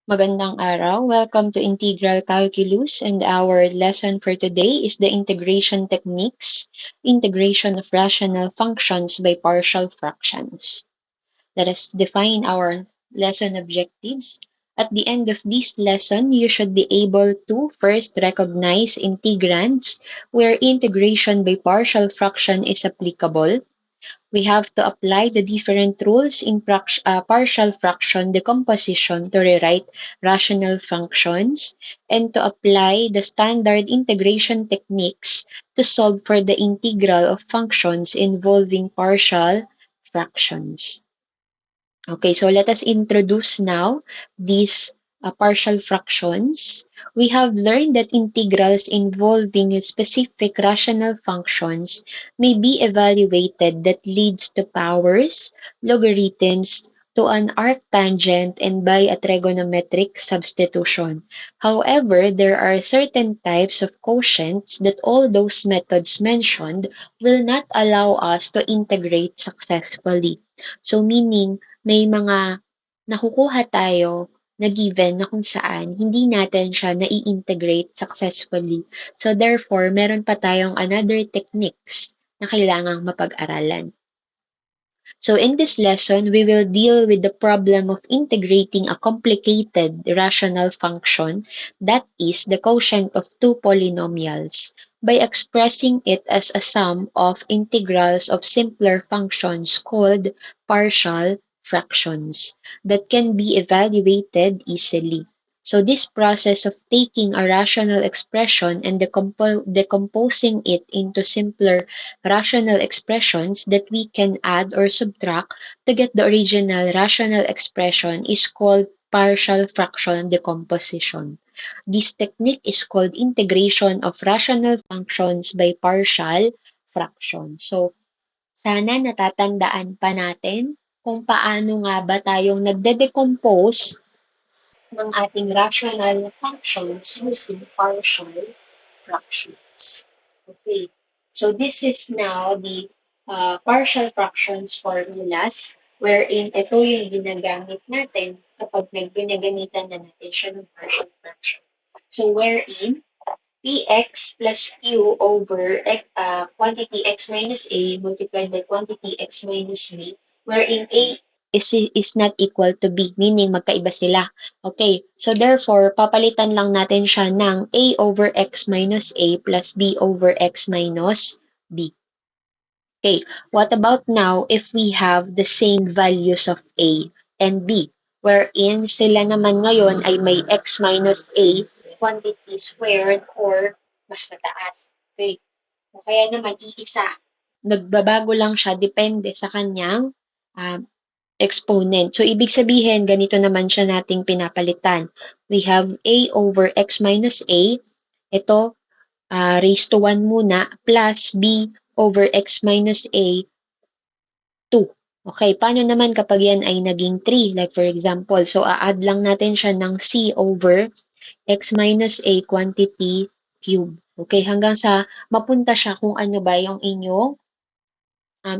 Magandang araw. Welcome to Integral Calculus, and our lesson for today is the integration techniques, integration of rational functions by partial fractions. Let us define our lesson objectives. At the end of this lesson, you should be able to first recognize integrands where integration by partial fraction is applicable. We have to apply the different rules in partial fraction decomposition to rewrite rational functions, and to apply the standard integration techniques to solve for the integral of functions involving partial fractions. Okay, so let us introduce now these partial fractions. We have learned that integrals involving specific rational functions may be evaluated that leads to powers, logarithms, to an arctangent, and by a trigonometric substitution. However, there are certain types of quotients that all those methods mentioned will not allow us to integrate successfully. So meaning, may mga nakukuha tayo na given na kung saan hindi natin siya nai-integrate successfully. So therefore, meron pa tayong another techniques na kailangang mapag-aralan. So in this lesson, we will deal with the problem of integrating a complicated rational function, that is, the quotient of two polynomials, by expressing it as a sum of integrals of simpler functions called partial fractions that can be evaluated easily. So this process of taking a rational expression and decomposing it into simpler rational expressions that we can add or subtract to get the original rational expression is called partial fraction decomposition. This technique is called integration of rational functions by partial fraction. So, sana natatandaan pa natin kung paano nga ba tayong nagde-decompose ng ating rational functions using partial fractions. Okay, so this is now the partial fractions formulas wherein ito yung ginagamit natin kapag ginagamitan na natin siya ng partial fraction. So wherein px plus q over quantity x minus a multiplied by quantity x minus b, wherein a is not equal to b, meaning magkaiba sila. Okay, so therefore, papalitan lang natin siya ng a over x minus a plus b over x minus b. Okay, what about now if we have the same values of a and b, wherein sila naman ngayon ay may x minus a quantity squared or mas mataas. Okay, o kaya naman iisa. Nagbabago lang siya depende sa kanyang exponent. So, ibig sabihin, ganito naman siya nating pinapalitan. We have a over x minus a. Ito, raised to 1 muna, plus b over x minus a, 2. Okay, paano naman kapag yan ay naging 3? Like for example, so a-add lang natin siya ng c over x minus a quantity cube. Okay, hanggang sa mapunta siya kung ano ba yung inyong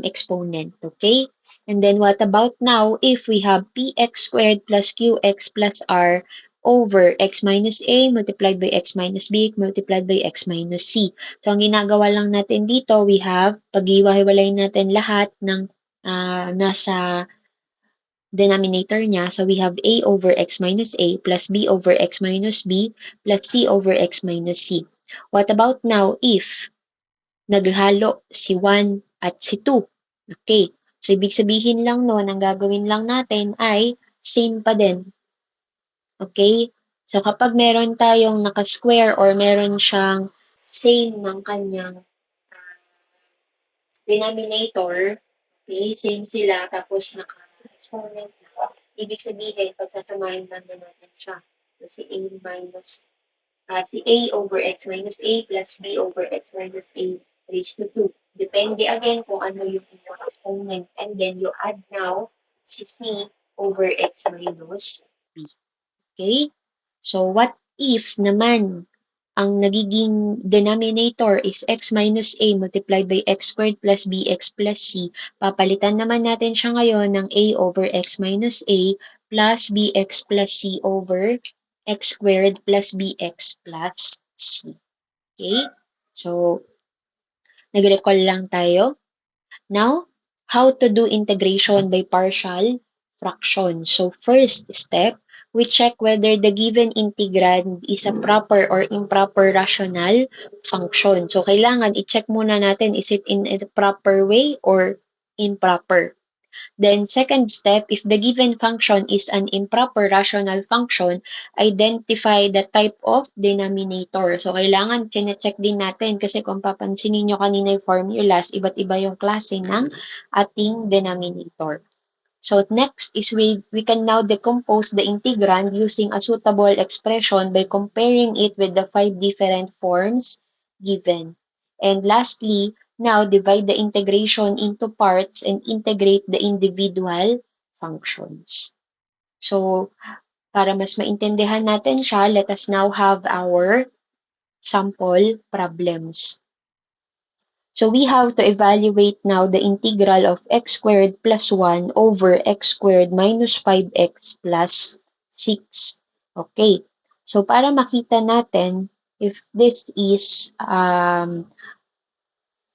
exponent. Okay? And then what about now if we have px squared plus qx plus r over x minus a multiplied by x minus b multiplied by x minus c. So, ang ginagawa lang natin dito, we have, pag-iwa-hiwalay natin lahat ng nasa denominator niya. So, we have a over x minus a plus b over x minus b plus c over x minus c. What about now if naghalo si 1 at si 2? Okay. So, ibig sabihin lang noon, ang gagawin lang natin ay same pa din. Okay? So, kapag meron tayong naka-square or meron siyang same ng kanyang denominator, okay, same sila, tapos naka-exponent lang. Ibig sabihin, pagsasamahin lang din natin siya. So, si a over x minus a plus b over x minus a raised to 2. Depende again kung ano yung inyong exponent. And then you add now si c over x minus b. Okay? So, what if naman ang nagiging denominator is x minus a multiplied by x squared plus bx plus c? Papalitan naman natin siya ngayon ng a over x minus a plus bx plus c over x squared plus bx plus c. Okay? So, nag-recall lang tayo. Now, how to do integration by partial fraction. So, first step, we check whether the given integrand is a proper or improper rational function. So, kailangan i-check muna natin, is it in a proper way or improper? Then, second step, if the given function is an improper rational function, identify the type of denominator. So, kailangan check din natin kasi kung papansinin nyo kanina yung formulas, iba't iba yung klase ng ating denominator. So next is we can now decompose the integrand using a suitable expression by comparing it with the 5 different forms given. And lastly, now divide the integration into parts and integrate the individual functions. So para mas maintindihan natin siya, let us now have our sample problems. So we have to evaluate now the integral of x squared plus 1 over x squared minus 5x plus 6. Okay. So para makita natin if this is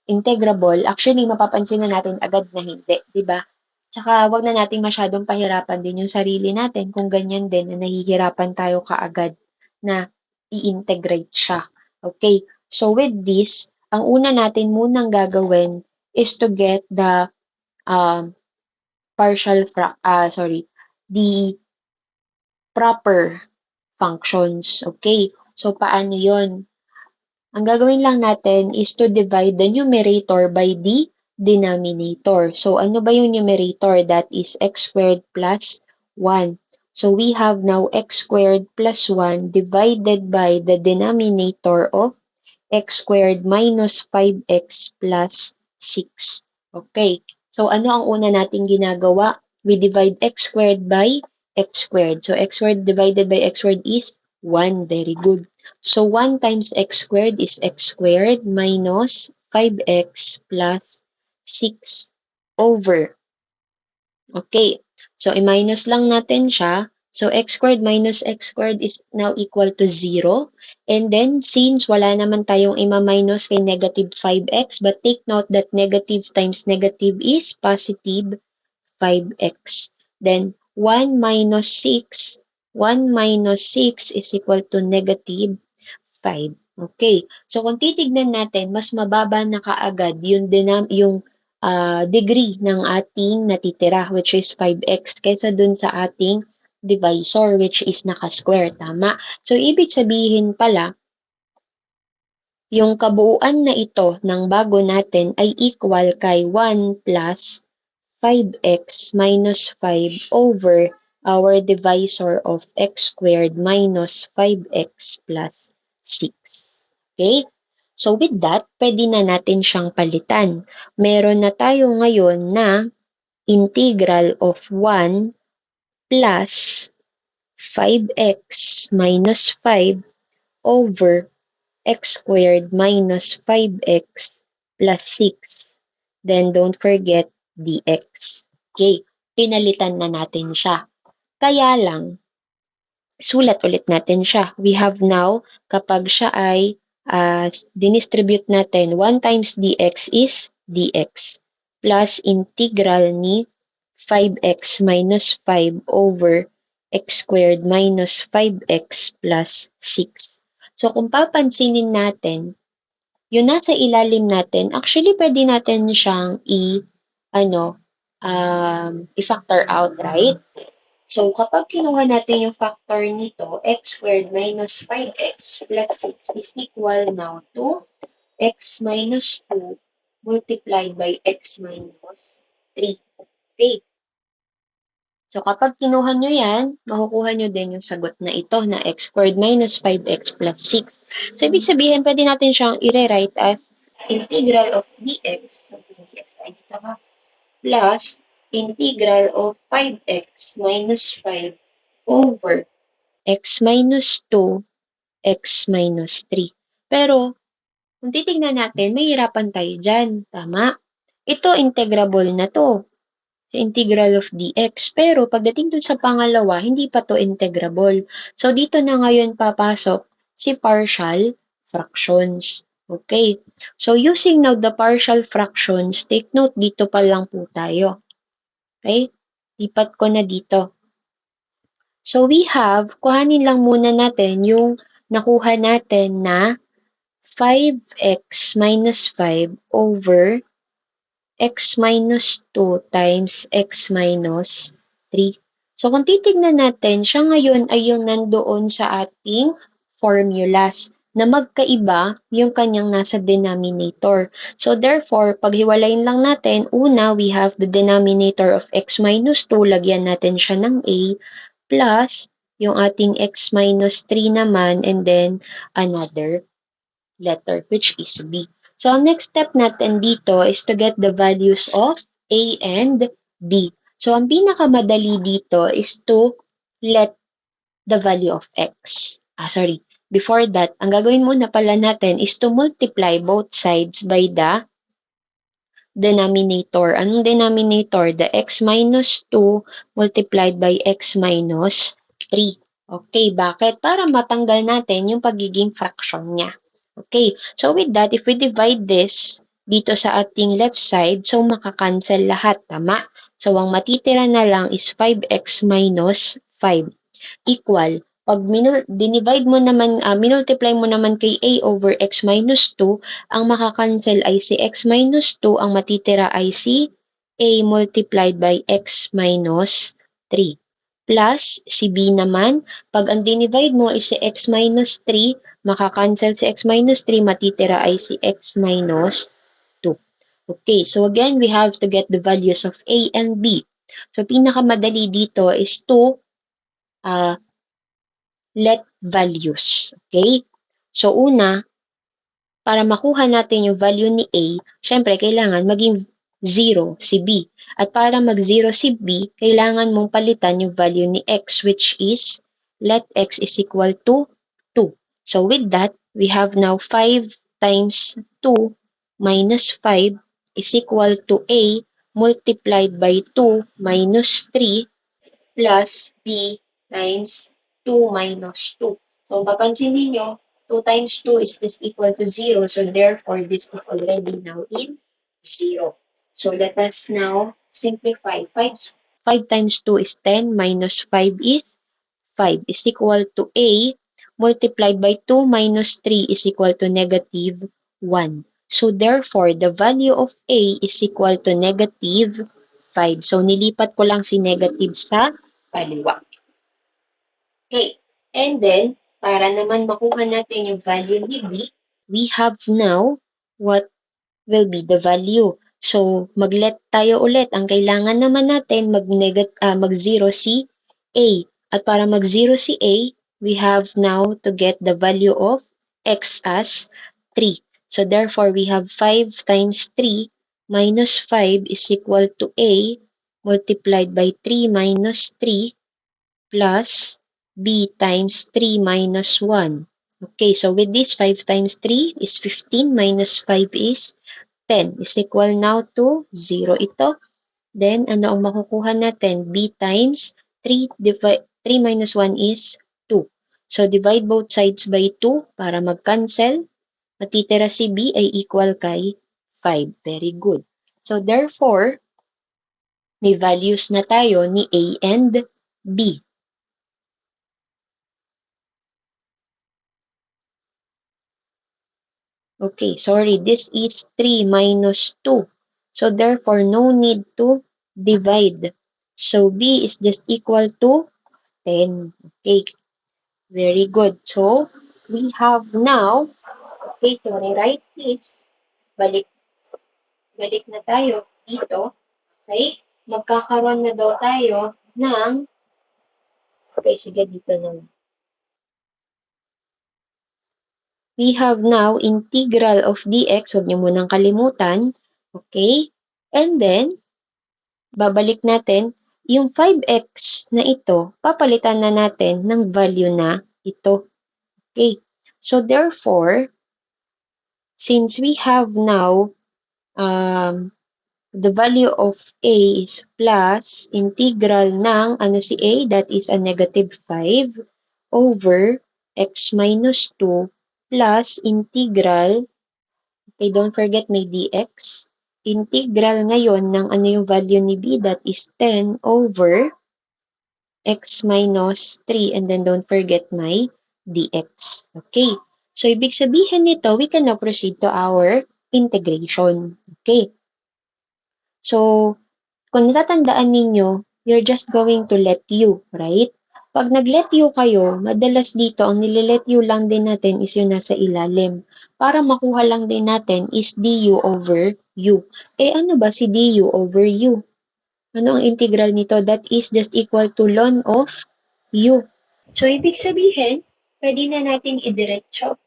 integrable, actually mapapansin na natin agad na hindi, 'di ba? Tsaka wag na nating masyadong pahirapan din yung sarili natin kung ganyan din na nahihirapan tayo kaagad na i-integrate siya. Okay, so with this, ang una natin munang gagawin is to get the um, the proper functions. Okay, so paano yon? Ang gagawin lang natin is to divide the numerator by the denominator. So, ano ba yung numerator? That is x squared plus 1. So, we have now x squared plus 1 divided by the denominator of x squared minus 5x plus 6. Okay. So, ano ang una nating ginagawa? We divide x squared by x squared. So, x squared divided by x squared is 1. Very good. So, 1 times x squared is x squared minus 5x plus 6 over. Okay. So, i-minus lang natin siya. So, x squared minus x squared is now equal to 0. And then, since wala naman tayong ima-minus kay negative 5x, but take note that negative times negative is positive 5x. Then, 1 minus 6, 1 minus 6 is equal to negative 5. Okay. So, kung titignan natin, mas mababa na kaagad yung degree ng ating natitira, which is 5x, kaysa dun sa ating divisor, which is naka-square. Tama? So, ibig sabihin pala, yung kabuuan na ito ng bago natin ay equal kay 1 plus 5x minus 5 over our divisor of x squared minus 5x plus 6. Okay? So with that, pwede na natin siyang palitan. Meron na tayo ngayon na integral of 1 plus 5x minus 5 over x squared minus 5x plus 6. Then don't forget dx. Okay, pinalitan na natin siya. Kaya lang, sulat ulit natin siya. We have now, kapag siya ay dinistribute natin, 1 times dx is dx plus integral ni 5x minus 5 over x squared minus 5x plus 6. So, kung papansinin natin, yung nasa ilalim natin, actually pwede natin siyang i-factor out, right? So, kapag kinuha natin yung factor nito, x squared minus 5x plus 6 is equal now to x minus 2 multiplied by x minus 3. Okay. So, kapag kinuha nyo yan, makukuha nyo din yung sagot na ito na x squared minus 5x plus 6. So, ibig sabihin, pwede natin siyang i-rewrite as integral of dx, so dx ay dito ha, plus integral of 5x minus 5 over x minus 2, x minus 3. Pero, kung titignan natin, mahirapan tayo dyan. Tama? Ito, integrable na to. integral of dx. Pero pagdating dun sa pangalawa, hindi pa to integrable. So dito na ngayon papasok si partial fractions. Okay. So using now the partial fractions, take note dito pa lang po tayo. Okay? Lipat ko na dito. So we have, kuhanin lang muna natin yung nakuha natin na 5x minus 5 over x minus 2 times x minus 3. So kung titignan natin, siya ngayon ay yung nandoon sa ating formulas na magkaiba yung kanyang nasa denominator. So therefore, paghiwalayin lang natin, una, we have the denominator of x minus 2, lagyan natin siya ng a, plus yung ating x minus 3 naman, and then another letter, which is b. So, ang next step natin dito is to get the values of a and b. So, ang pinakamadali dito is to let the value of x. Before that, ang gagawin muna pala natin is to multiply both sides by the denominator. Anong denominator? The x minus 2 multiplied by x minus 3. Okay, bakit? Para matanggal natin yung pagiging fraction niya. Okay, so with that, if we divide this dito sa ating left side, so makakancel lahat, tama? So ang matitira na lang is 5x minus 5 equal. Pag dinivide mo naman, minultiply mo naman kay a over x minus 2, ang makakancel ay si x minus 2, ang matitira ay si a multiplied by x minus 3. Plus, si b naman, pag ang dinivide mo is si x minus 3, makakancel si x minus 3, matitira ay si x minus 2. Okay, so again, we have to get the values of a and b. So, pinakamadali dito is to let values. Okay? So, una, para makuha natin yung value ni A, syempre, kailangan maging 0 si B. At para mag-0 si B, kailangan mong palitan yung value ni X, which is let X is equal to 2. So, with that, we have now 5 times 2 minus 5 is equal to A multiplied by 2 minus 3 plus B times 2 minus 2. So, papansin niyo 2 times 2 is just equal to 0. So, therefore, this is already now in 0. So, let us now simplify. 5 times 2 is 10 minus 5 is 5 is equal to A multiplied by 2 minus 3 is equal to negative 1. So, therefore, the value of A is equal to negative 5. So, nilipat ko lang si negative sa kaliwa. Okay. And then, para naman makuha natin yung value ni B, we have now what will be the value. So, mag-let tayo ulit. Ang kailangan naman natin, mag-0 si A. At para mag-0 si A, we have now to get the value of X as 3. So, therefore, we have 5 times 3 minus 5 is equal to A multiplied by 3 minus 3 plus b times 3 minus 1. Okay, so with this, 5 times 3 is 15 minus 5 is 10 is equal now to 0 ito. Then, ano ang makukuha natin? B times 3 minus 1 is 2. So, divide both sides by 2 para mag-cancel. Matitira si B ay equal kay 5. Very good. So, therefore, may values na tayo ni A and B. Okay, sorry, this is 3 minus 2. So, therefore, no need to divide. So, B is just equal to 10. Okay, very good. So, we have now, okay, to rewrite this, balik, balik na tayo dito. Okay, magkakaroon na daw tayo ng, okay, sige, dito na. We have now integral of dx, huwag niyo munang kalimutan. Okay, and then, babalik natin, yung 5x na ito, papalitan na natin ng value na ito. Okay. So, therefore, since we have now the value of A is plus integral ng ano si A, that is a negative 5 over x minus 2 plus integral, okay, don't forget may dx, integral ngayon ng ano yung value ni B, that is 10 over x minus 3, and then don't forget my dx. Okay, so ibig sabihin nito, we can now proceed to our integration. Okay, so kung natatandaan ninyo, you're just going to let u, right? Pag nag-let u kayo, madalas dito, ang nililet u lang din natin is yung nasa ilalim. Para makuha lang din natin is du over u. Eh ano ba si du over u? Ano ang integral nito? That is just equal to ln of u. So, ibig sabihin, pwede na natin idiretso.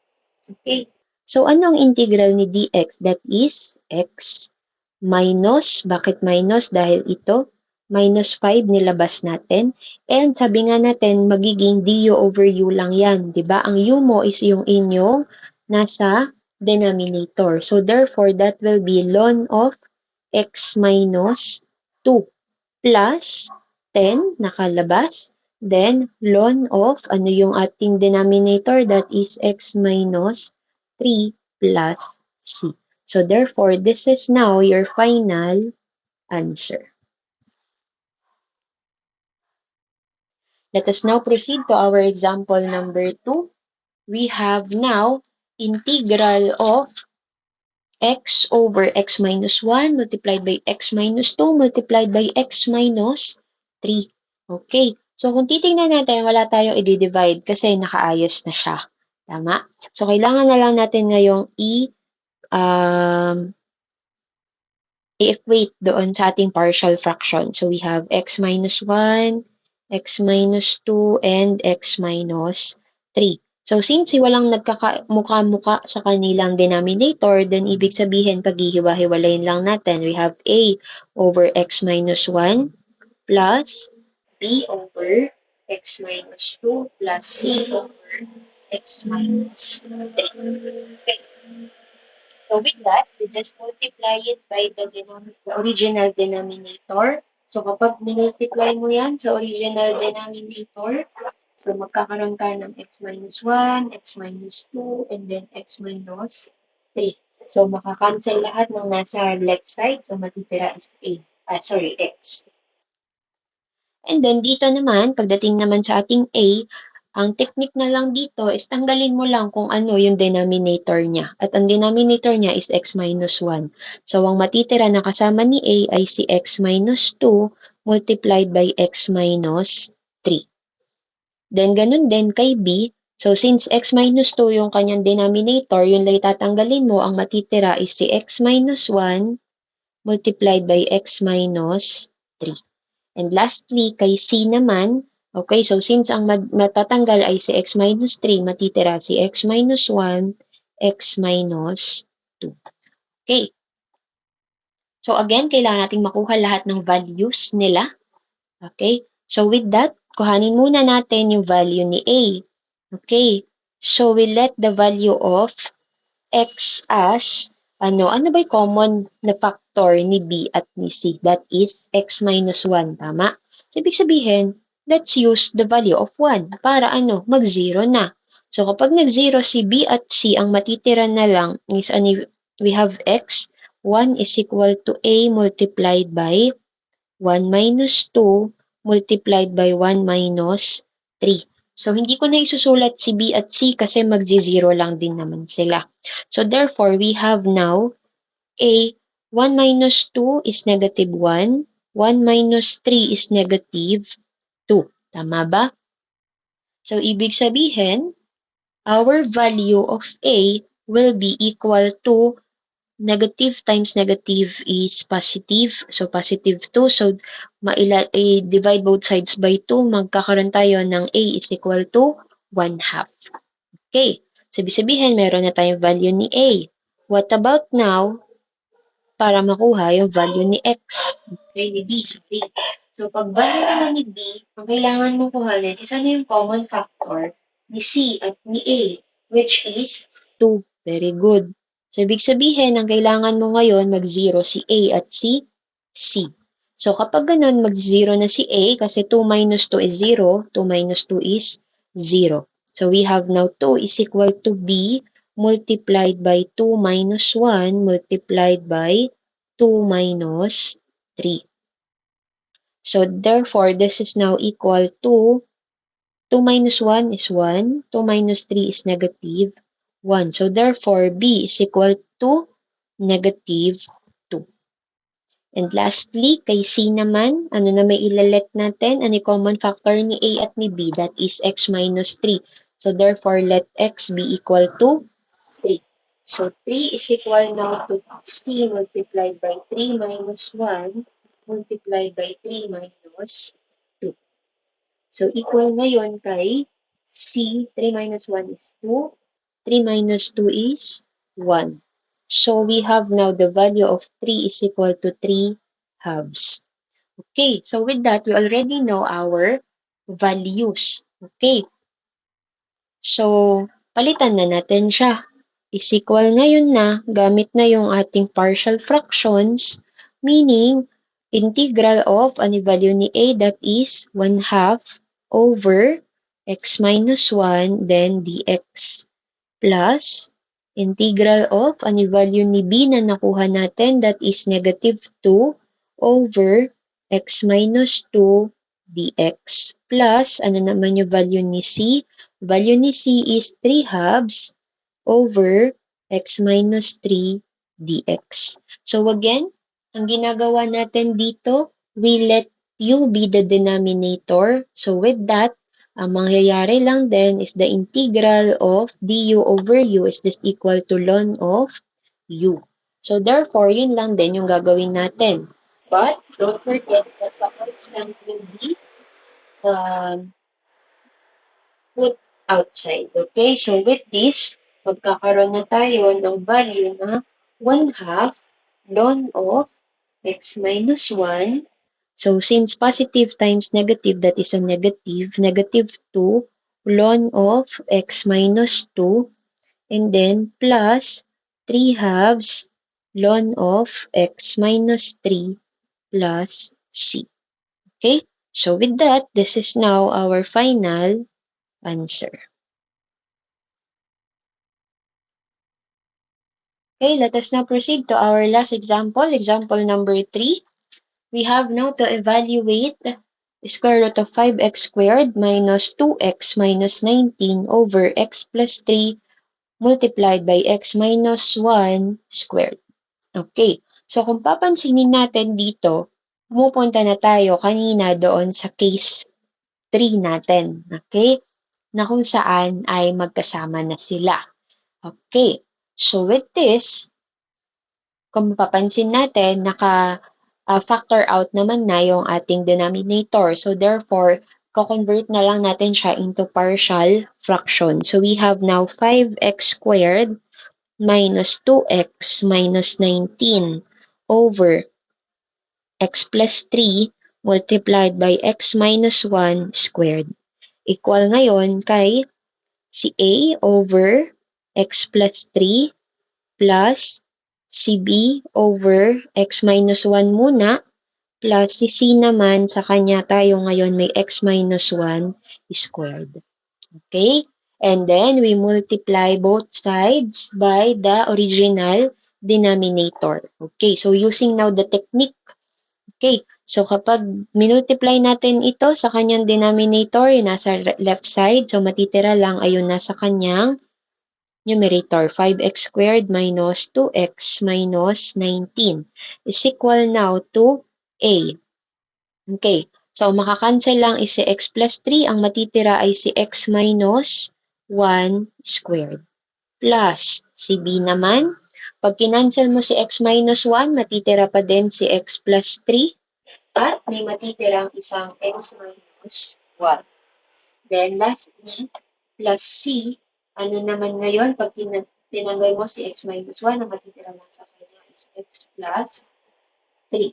Okay. So, ano ang integral ni dx? That is x minus, bakit minus? Dahil ito, minus 5 nilabas natin. And sabi nga natin, magiging du over u lang yan. Diba? Ang u mo is yung inyong nasa denominator. So, therefore, that will be ln of x minus 2 plus 10, nakalabas. Then, ln of, ano yung ating denominator? That is x minus 3 plus c. So, therefore, this is now your final answer. Let us now proceed to our example number 2. We have now integral of x over x minus 1 multiplied by x minus 2 multiplied by x minus 3. Okay. So, kung titingnan natin, wala tayong i-divide kasi nakaayos na siya. Tama? So, kailangan na lang natin ngayong i-equate doon sa ating partial fraction. So, we have x minus 1, x minus 2, and x minus 3. So, since walang nagkakamukha-mukha sa kanilang denominator, then ibig sabihin, paghihiwa-hiwalayin lang natin. We have a over x minus 1 plus b over x minus 2 plus c over x minus 3. Okay. So with that, we just multiply it by the original denominator. So kapag minultiply mo yan sa original denominator, so magkakaroon ka ng x minus 1, x minus 2, and then x minus 3. So makakancel lahat ng nasa left side. So matitira is x. And then dito naman, pagdating naman sa ating a, ang technique na lang dito is tanggalin mo lang kung ano yung denominator niya. At ang denominator niya is x minus 1. So, ang matitira na kasama ni a ay si x minus 2 multiplied by x minus 3. Then, ganun din kay b. So, since x minus 2 yung kanyang denominator, yun lang tatanggalin mo, ang matitira is si x minus 1 multiplied by x minus 3. And lastly, kay C naman, okay, so since ang matatanggal ay si x minus 3, matitira si x minus 1, x minus 2. Okay. So again, kailangan nating makuha lahat ng values nila. Okay. So with that, kuhanin muna natin yung value ni A. Okay. So we let the value of x as ano ba yung common na factor ni B at ni C? That is x minus 1, tama? So, ibig sabihin, let's use the value of 1 para mag-0 na. So, kapag nag-0 si B at C, ang matitira na lang is we have x, 1 is equal to A multiplied by 1 minus 2 multiplied by 1 minus 3. So, hindi ko na isusulat si B at C kasi mag-0 lang din naman sila. So, therefore, we have now A, 1 minus 2 is negative 1, 1 minus 3 is negative 2. Tama ba? So, ibig sabihin, our value of A will be equal to negative times negative is positive. So, positive 2. So, i-divide both sides by 2. Magkakaroon tayo ng A is equal to 1 half. Okay. Sabi-sabihin, meron na tayong value ni A. What about now, para makuha yung value ni X? Okay, ni B. Sorry. So, pag value naman ni B, ang kailangan mong kuhanin is ano yung common factor ni C at ni A, which is 2. Very good. So, ibig sabihin, ang kailangan mo ngayon mag-0 si A at C. C. So kapag ganun, mag-0 na si A kasi 2 minus 2 is 0. 2 minus 2 is 0. So we have now 2 is equal to B multiplied by 2 minus 1 multiplied by 2 minus 3. So therefore, this is now equal to 2 minus 1 is 1. 2 minus 3 is negative 1. So therefore, B is equal to negative 2. And lastly, kay C naman, ano na may ilalet natin? Ano yung common factor ni A at ni B? That is x minus 3. So therefore, let x be equal to 3. So 3 is equal now to C multiplied by 3 minus 1 multiplied by 3 minus 2. So equal ngayon kay C, 3 minus 1 is 2. 3 minus 2 is 1. So we have now the value of 3 is equal to 3 halves. Okay, so with that, we already know our values. Okay, so palitan na natin siya. Is equal ngayon na, gamit na yung ating partial fractions, meaning integral of ano value ni A, that is 1/2 over x minus 1, then dx, plus integral of ano value ni B na nakuha natin, that is negative 2 over x minus 2 dx, plus ano naman yung value ni C? Value ni C is 3 halves over x minus 3 dx. So again, ang ginagawa natin dito, we let u be the denominator. So with that, ang mangyayari lang din is the integral of du over u is just equal to ln of u. So therefore, yun lang din yung gagawin natin. But don't forget that the constant will be put outside. Okay? So with this, magkakaroon na tayo ng value na 1/2 ln of x minus 1. So since positive times negative, that is a negative, negative 2 ln of x minus 2, and then plus 3 halves ln of x minus 3 plus c. Okay? So with that, this is now our final answer. Okay, let us now proceed to our last example, example number 3. We have now to evaluate the square root of 5x squared minus 2x minus 19 over x plus 3 multiplied by x minus 1 squared. Okay, so kung papansinin natin dito, pumupunta na tayo kanina doon sa case 3 natin. Okay, na kung saan ay magkasama na sila. Okay, so with this, kung mapapansin natin, naka-factor out naman na yung ating denominator. So therefore, ko-convert na lang natin siya into partial fraction. So we have now 5x squared minus 2x minus 19 over x plus 3 multiplied by x minus 1 squared. Equal ngayon kay si A over x plus 3 plus si B over x minus 1 muna, plus si C naman, sa kanya tayo ngayon may x minus 1 squared. Okay? And then, we multiply both sides by the original denominator. Okay, so using now the technique. Okay, so kapag minultiply natin ito sa kanyang denominator, yung nasa left side, so matitira lang ay yung nasa kanyang numerator, 5x squared minus 2x minus 19 is equal now to A. Okay, so makakancel lang is si x plus 3, ang matitira ay si x minus 1 squared. Plus, si B naman, pag kinancel mo si x minus 1, matitira pa din si x plus 3, at may matitirang isang x minus 1. Then lastly, plus C, ano naman ngayon, pag tinanggal mo si x minus 1, ang matitira lang sa kanya is x plus 3.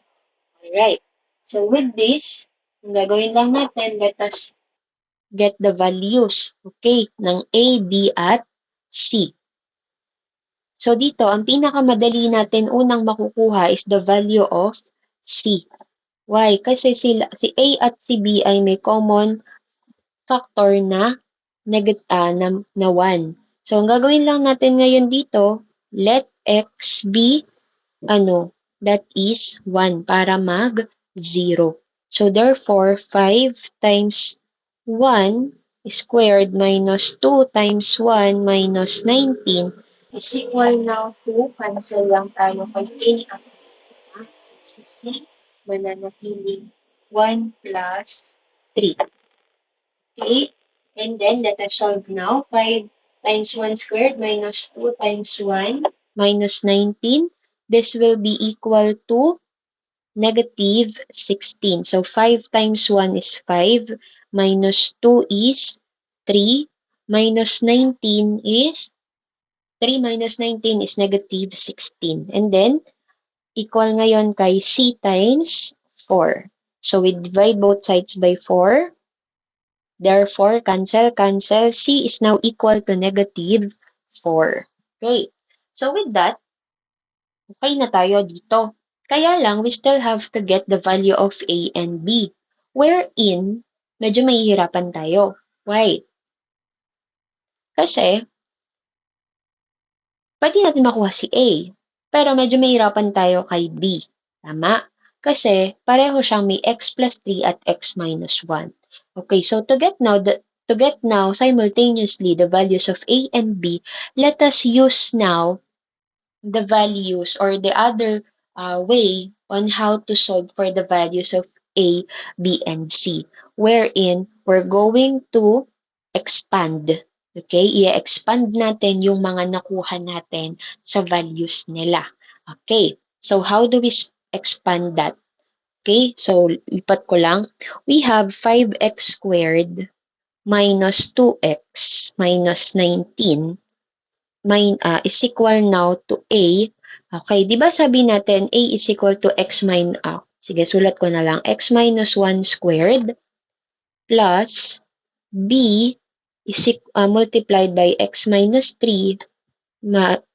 Alright. So with this, ang gagawin lang natin, let us get the values, okay, ng A, B, at C. So dito, ang pinakamadali natin unang makukuha is the value of C. Why? Kasi si A at si B ay may common factor na na 1. So, ang gagawin lang natin ngayon dito, let x be that is 1 para mag 0. So, therefore, 5 times 1 squared minus 2 times 1 minus 19 is equal now to, cancel lang tayo kay A at B. So, si C, mananatiling 1 plus 3. Okay? And then, let us solve now. 5 times 1 squared minus 2 times 1 minus 19. This will be equal to negative 16. So, 5 times 1 is 5, minus 2 is 3, minus 19 is 3 minus 19 is negative 16. And then, equal ngayon kay C times 4. So, we divide both sides by 4. Therefore, cancel, cancel. C is now equal to negative 4. Okay. So, with that, okay na tayo dito. Kaya lang, we still have to get the value of A and B. Wherein, medyo mahihirapan tayo. Why? Kasi, pwede natin makuha si A. Pero medyo mahihirapan tayo kay B. Tama? Kasi, pareho siyang may x plus 3 at x minus 1. Okay, so to get now simultaneously the values of A and B, let us use now the values or the other way on how to solve for the values of A, B, and C, wherein we're going to expand. Okay? I-expand natin yung mga nakuha natin sa values nila. Okay? So, how do we expand that? Okay? So, lipat ko lang. We have 5x squared minus 2x minus 19 is equal now to A. Okay, di ba sabi natin A is equal to x minus, sige, sulat ko na lang, x minus 1 squared plus B is multiplied by x minus 3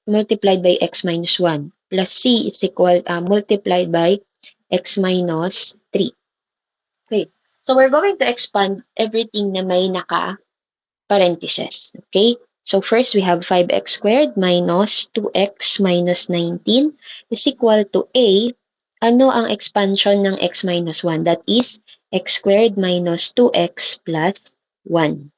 multiplied by x minus 1 plus C is equal multiplied by x minus 3. Okay, so we're going to expand everything na may naka-parentheses. Okay? So first, we have 5x squared minus 2x minus 19 is equal to A. Ano ang expansion ng x minus 1? That is x squared minus 2x plus 1.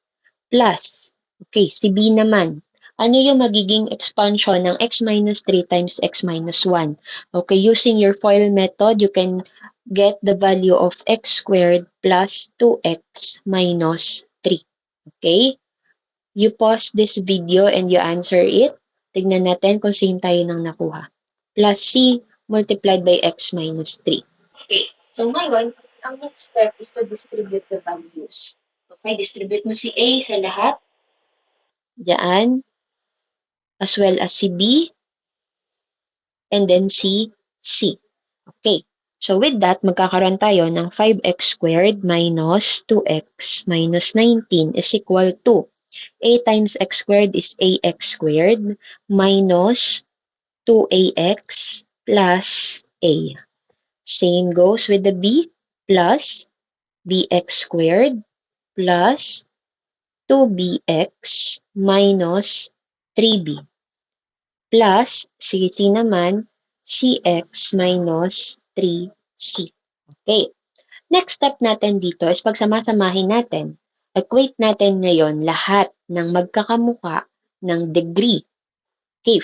Plus, okay, si B naman. Ano yung magiging expansion ng x minus 3 times x minus 1? Okay, using your FOIL method, you can get the value of x squared plus 2x minus 3. Okay? You pause this video and you answer it. Tignan natin kung same tayo ng nakuha. Plus C multiplied by x minus 3. Okay. So ngayon, ang next step is to distribute the values. Okay, distribute mo si A sa lahat. Diyan. As well as si B. And then si C. Okay. So with that, magkakaroon tayo ng 5x squared minus 2x minus 19 is equal to A times x squared is ax squared minus 2ax plus a. Same goes with the b plus bx squared plus 2bx minus 3b plus si naman cx minus 3c. Okay. Next step natin dito is pagsamasamahin natin. Equate natin ngayon lahat ng magkakamuka ng degree. Okay,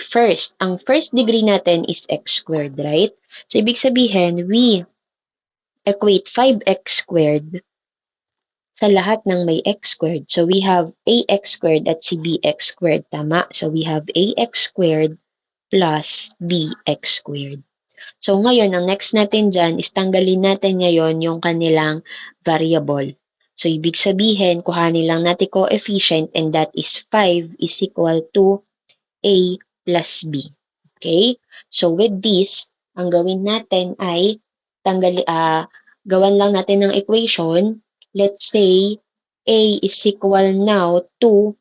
ang first degree natin is x squared, right? So, ibig sabihin, we equate 5x squared sa lahat ng may x squared. So, we have ax squared at si bx squared, tama? So, we have ax squared plus bx squared. So, ngayon, ang next natin dyan is tanggalin natin ngayon yung kanilang variable. So, ibig sabihin, kuhanin lang natin coefficient and that is 5 is equal to A plus B. Okay? So, with this, ang gawin natin ay gawan lang natin ng equation. Let's say, A is equal now to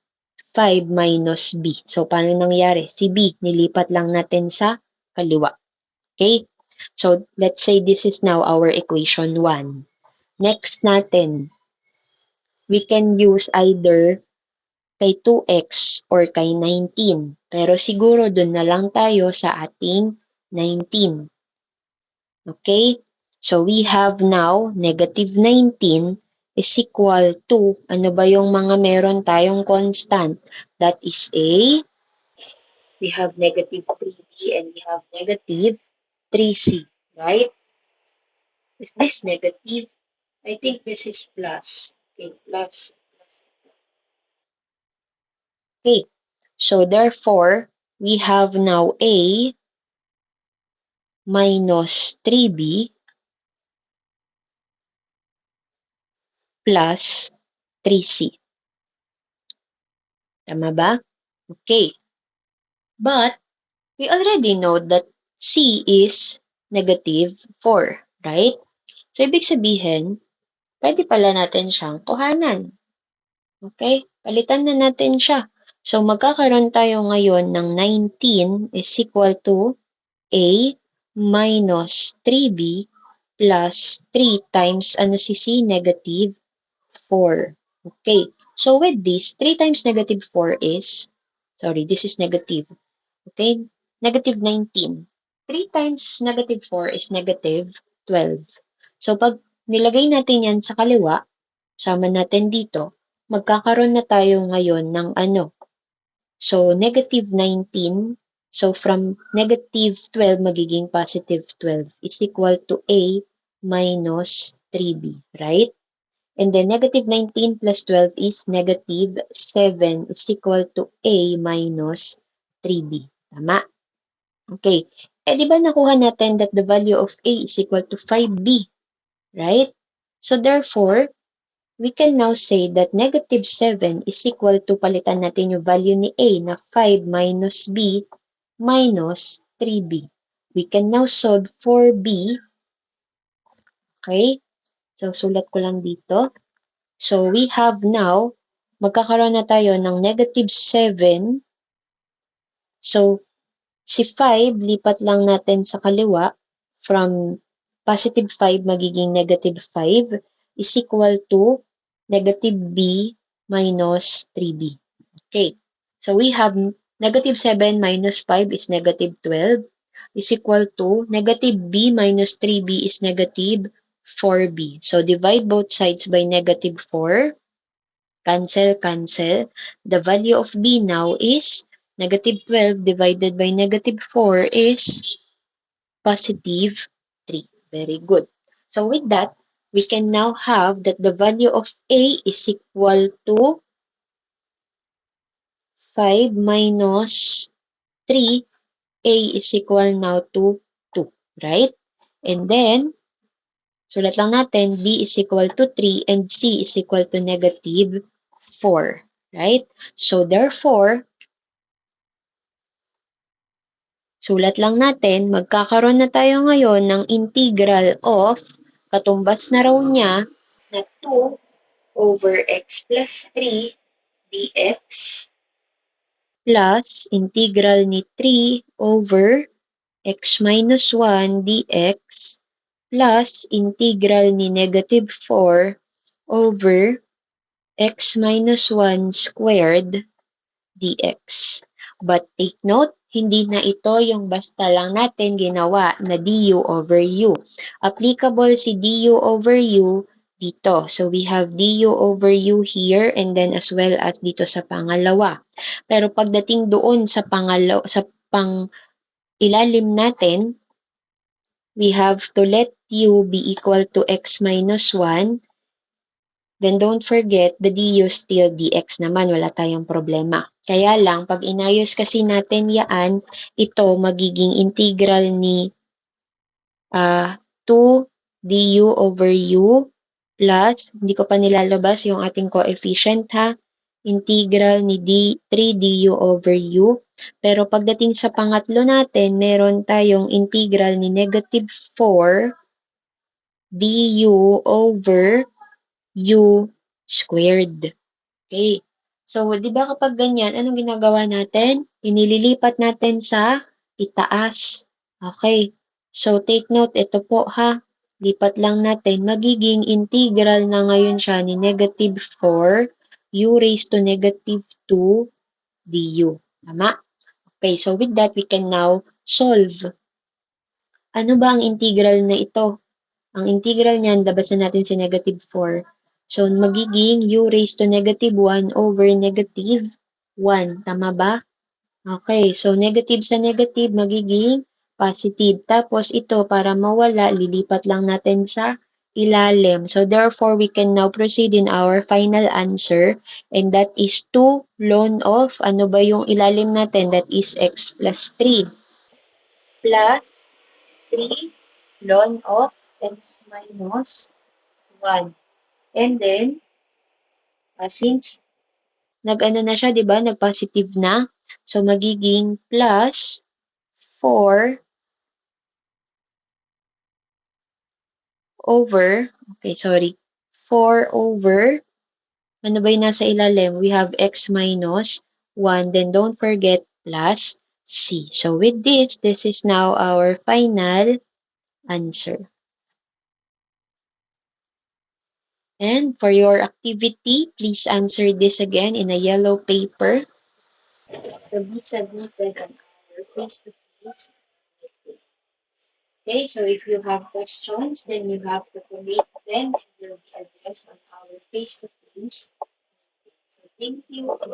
5 minus B. So, paano nangyari? Si B, nilipat lang natin sa kaliwa. Okay? So, let's say this is now our equation 1. Next natin, we can use either kay 2x or kay 19. Pero siguro dun na lang tayo sa ating 19. Okay? So, we have now negative 19 is equal to, ano ba yung mga meron tayong constant? That is we have negative 3b and we have negative 3c, right? Is this negative? I think this is plus. Okay, plus. Okay, so therefore, we have now a minus 3b plus 3c. Tama ba? Okay, but we already know that c is negative 4, right? So, ibig sabihin, pwede pala natin siyang kuhanan. Okay? Palitan na natin siya. So, magkakaroon tayo ngayon ng 19 is equal to a minus 3b plus 3 times, ano si c? Negative 4. Okay. So, with this, 3 times negative 4 is, sorry, this is negative. Okay? Negative 19. 3 times negative 4 is negative 12. So, pag nilagay natin yan sa kaliwa, sama natin dito, magkakaroon na tayo ngayon ng ano. So, negative 19. So, from negative 12 magiging positive 12 is equal to a minus 3b, right? And then negative 19 plus 12 is negative 7 is equal to a minus 3b. Tama? Okay. Eh, di ba nakuha natin that the value of a is equal to 5b, right? So, therefore, we can now say that negative 7 is equal to, palitan natin yung value ni a na 5 minus b minus 3b. We can now solve for b. Okay? So, sulat ko lang dito. So, we have now, magkakaroon na tayo ng negative 7. So, si 5, lipat lang natin sa kaliwa. From positive 5 magiging negative 5 is equal to negative b minus 3b. Okay. So, we have negative 7 minus 5 is negative 12 is equal to negative b minus 3b is negative 4b. So, divide both sides by negative 4. Cancel, cancel. The value of b now is negative 12 divided by negative 4 is positive 3. Very good. So with that, we can now have that the value of a is equal to 5 minus 3. A is equal now to 2, right? And then, sulat lang natin, b is equal to 3 and c is equal to negative 4, right? So therefore, sulat lang natin, magkakaroon na tayo ngayon ng integral of, katumbas na raw niya, na 2 over x plus 3 dx plus integral ni 3 over x minus 1 dx plus integral ni negative 4 over x minus 1 squared dx. But take note, hindi na ito yung basta lang natin ginawa na du over u. Applicable si du over u dito. So, we have du over u here and then as well as dito sa pangalawa. Pero pagdating doon sa pang ilalim natin, we have to let u be equal to x minus 1. Then don't forget, the du still dx naman, wala tayong problema. Kaya lang, pag inayos kasi natin yaan, ito magiging integral ni 2 du over u plus, hindi ko pa nilalabas yung ating coefficient ha, integral ni 3 du over u. Pero pagdating sa pangatlo natin, meron tayong integral ni negative 4 du over u squared. Okay. So, di ba kapag ganyan, anong ginagawa natin? Inililipat natin sa itaas. Okay. So, take note, ito po ha, lipat lang natin, magiging integral na ngayon siya ni negative 4 u raised to negative 2 du. Tama? Okay, so with that, we can now solve. Ano ba ang integral na ito? Ang integral niyan, labasan natin si negative 4. So, magiging u raised to negative 1 over negative 1. Tama ba? Okay, so negative sa negative magiging positive. Tapos ito, para mawala, lilipat lang natin sa ilalim. So therefore, we can now proceed in our final answer. And that is 2 ln of, ano ba yung ilalim natin? That is x plus 3. Plus 3 ln of x minus 1. And then, since nag-ano na siya, di ba? Nag-positive na. So magiging plus 4 over, okay, sorry, 4 over, ano ba yung nasa ilalim? We have x minus 1, then don't forget plus c. So with this is now our final answer. And for your activity, please answer this again in a yellow paper to be submitted on our face-to-face meeting. Okay, so if you have questions, then you have to collate them and will be addressed on our face-to-face meeting. So thank you for